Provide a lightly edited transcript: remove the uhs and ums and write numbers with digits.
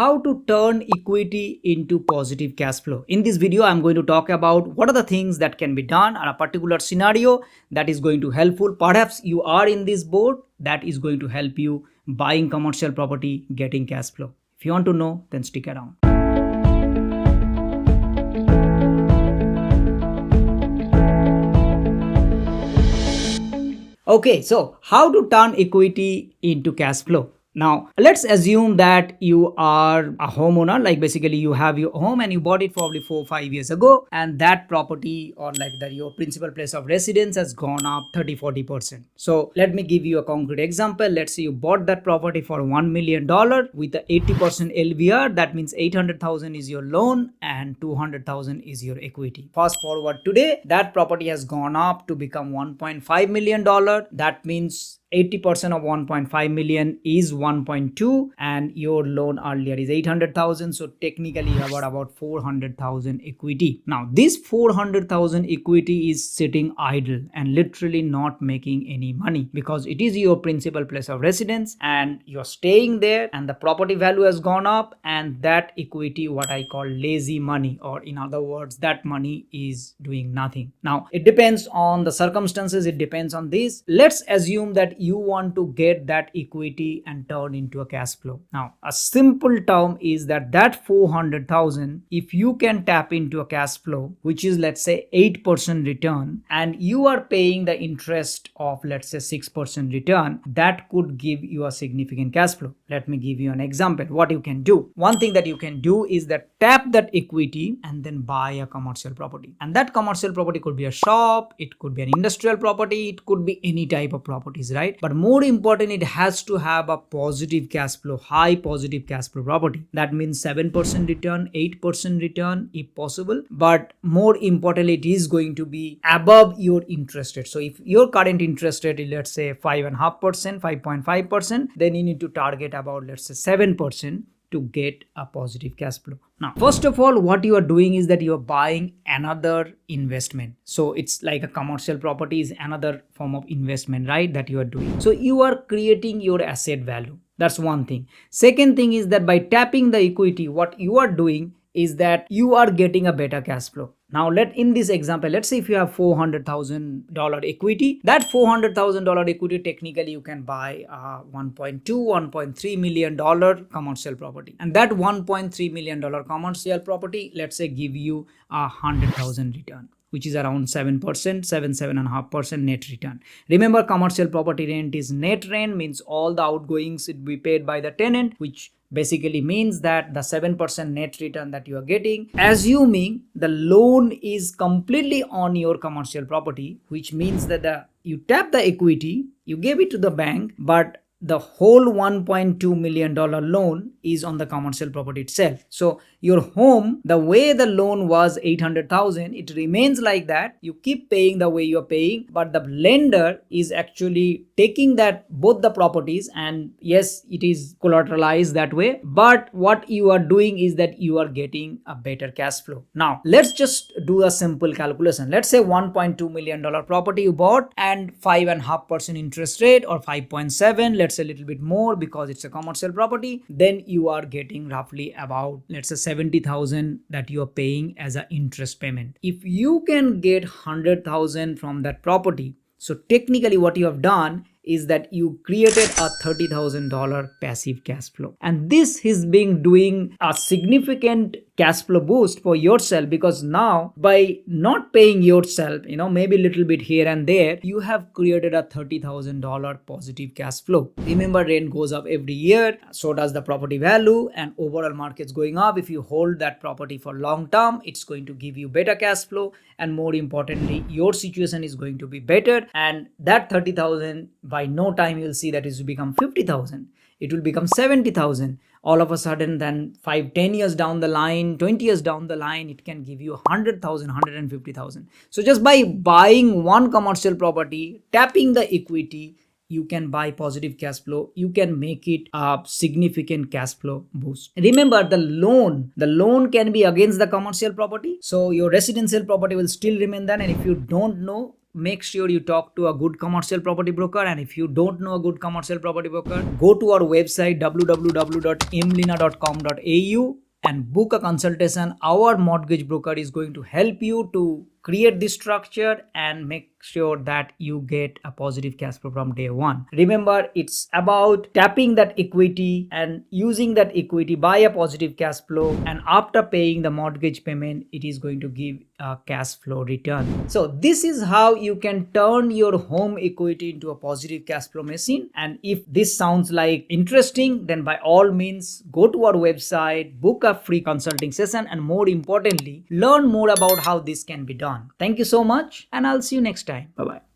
how to turn equity into positive cash flow. In this video, I'm going to talk about what are the things that can be done on a particular scenario that is going to helpful. Perhaps you are in this boat that is going to help you buying commercial property, getting cash flow. If you want to know, then stick around. Okay, so how to turn equity into cash flow? Now, let's assume that you are a homeowner, like basically you have your home and you bought it probably 4 or 5 years ago, and that property or like that your principal place of residence has gone up 30-40%. So let me give you a concrete example. Let's say you bought that property for $1 million with the 80% LVR. That means 800,000 is your loan and 200,000 is your equity. Fast forward today, that property has gone up to become $1.5 million. That means 80% of 1.5 million is 1.2 and your loan earlier is 800,000. So technically you have about 400,000 equity. Now this 400,000 equity is sitting idle and literally not making any money because it is your principal place of residence and you're staying there and the property value has gone up, and that equity, what I call lazy money, or in other words, that money is doing nothing. Now it depends on the circumstances, it depends on this. Let's assume that you want to get that equity and turn into a cash flow. Now, a simple term is that 400,000, if you can tap into a cash flow, which is let's say 8% return, and you are paying the interest of let's say 6% return, that could give you a significant cash flow. Let me give you an example. What you can do. One thing that you can do is that tap that equity and then buy a commercial property. And that commercial property could be a shop, it could be an industrial property, it could be any type of properties, right? But more important, it has to have a positive cash flow, high positive cash flow property. That means 7% return, 8% return if possible. But more importantly, it is going to be above your interest rate. So if your current interest rate is let's say 5.5%, 5.5%, then you need to target about let's say 7% to get a positive cash flow. Now, first of all, what you are doing is that you are buying another investment. So it's like a commercial property is another form of investment, right? That you are doing. So you are creating your asset value. That's one thing. Second thing is that by tapping the equity, what you are doing is that you are getting a better cash flow. Now in this example, let's say if you have $400,000 equity, that $400,000 equity technically you can buy $1.2, $1.3 million commercial property, and that $1.3 million commercial property, let's say, give you 100,000 return, which is around 7%, 7.5% net return. Remember, commercial property rent is net rent, means all the outgoings will be paid by the tenant, which basically means that the 7% net return that you are getting, assuming the loan is completely on your commercial property, which means that you tap the equity, you gave it to the bank, but the whole $1.2 million loan is on the commercial property itself. So your home, the way the loan was 800,000, it remains like that. You keep paying the way you're paying, but the lender is actually taking that both the properties, and yes, it is collateralized that way. But what you are doing is that you are getting a better cash flow. Now, let's just do a simple calculation. Let's say $1.2 million property you bought and 5.5% interest rate or 5.7, let's say a little bit more because it's a commercial property, then you are getting roughly about let's say 70,000 that you are paying as an interest payment. If you can get 100,000 from that property, so technically what you have done is that you created a $30,000 passive cash flow, and this is being doing a significant cash flow boost for yourself, because now by not paying yourself, maybe a little bit here and there, you have created a $30,000 positive cash flow. Remember, rent goes up every year, so does the property value, and overall market's going up. If you hold that property for long term, it's going to give you better cash flow, and more importantly, your situation is going to be better, and that 30,000 by no time you'll see that it will become 50,000, it will become 70,000. All of a sudden, then 5-10 years down the line, 20 years down the line, it can give you 100,000, 150,000. So just by buying one commercial property, tapping the equity, you can buy positive cash flow. You can make it a significant cash flow boost. Remember, the loan can be against the commercial property, so your residential property will still remain there. And if you don't know, make sure you talk to a good commercial property broker. And if you don't know a good commercial property broker, go to our website www.imlina.com.au and book a consultation. Our mortgage broker is going to help you to create this structure and make sure that you get a positive cash flow from day one. Remember, it's about tapping that equity and using that equity by a positive cash flow, and after paying the mortgage payment, it is going to give a cash flow return. So this is how you can turn your home equity into a positive cash flow machine. And if this sounds like interesting, then by all means go to our website, book a free consulting session, and more importantly, learn more about how this can be done. Thank you so much, and I'll see you next time. Bye bye.